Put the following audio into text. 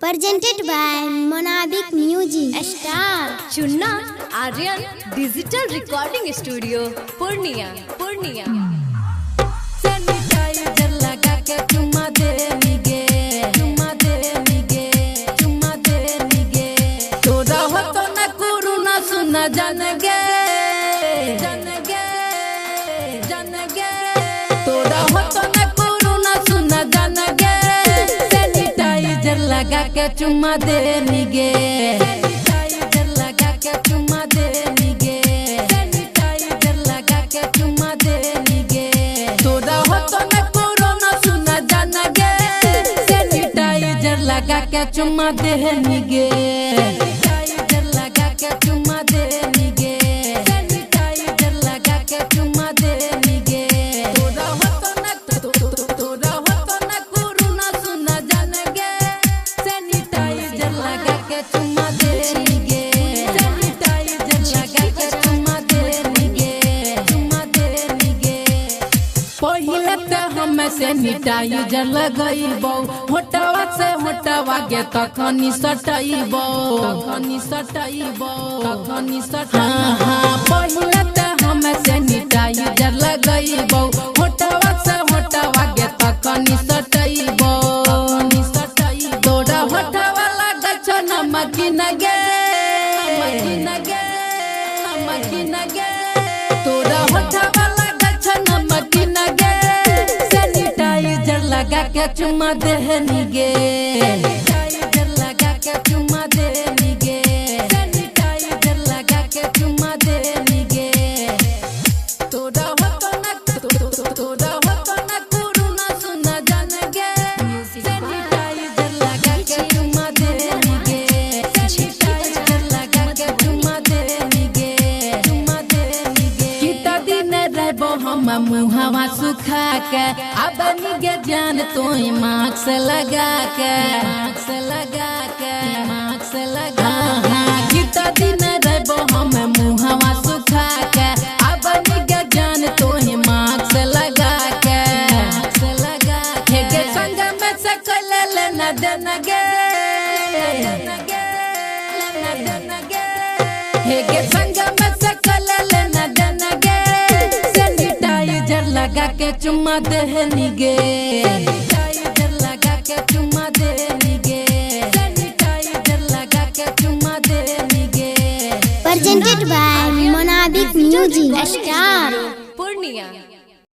Presented by Monabic Music Star Chunna Aryan digital recording studio Purnia. Sanitizer लगा के चुम्मा दे निगे तोरा हो तो न कुरु न सुना जान गे तोरा हो तो न कुरु न सुना जान गे सैनिटाइजर लगा के चुम्मा दे निगे क्या चुम्मा दे निगे सैनिटाइजर लगा के चुम्मा दे निगे सैनिटाइजर लगा के चुम्मा दे निगे तोरा हो तो न कुरु न सुना जान गे सैनिटाइजर लगा के चुम्मा दे निगे सैनिटाइजर लगा के चुम्मा दे निगे पहिले त हम सैनिटाइजर लगइबो होटवा से होटवा गे तखनी सटइबो हां पहिले त हम सैनिटाइजर लगइबो होटवा से होटवा गे तखनी सटइबो तोरा होटवा लागल छ नमकीन गे तोरा होटवा लागल छ नमकीन गे सैनिटाइजर लगा के चुम्मा दे निगे सैनिटाइजर लगा के चुम्मा दे निगे सैनिटाइजर लगा के चुम्मा दे निगे तोरा हो तो न कुरु न सुना जान गे सैनिटाइजर लगा के चुम्मा दे निगे सैनिटाइजर लगा के चुम्मा दे निगे कितना दिन रहबो हम मुहावा सुखा के अब निगे जान तो मास्क लगा के कितना दिन रहबो हम मुहावा सुखा के अब निगे जान तो मास्क लगा के हे संग में से कल लेना देना गे हे संग में से कल लेना देना गे सैनिटाइजर लगा के चुम्मा दे निगे सैनिटाइजर लगा के चुम्मा दे निगे सैनिटाइजर लगा के चुम्मा दे निगे Presented by Monabic Music Star Purnia.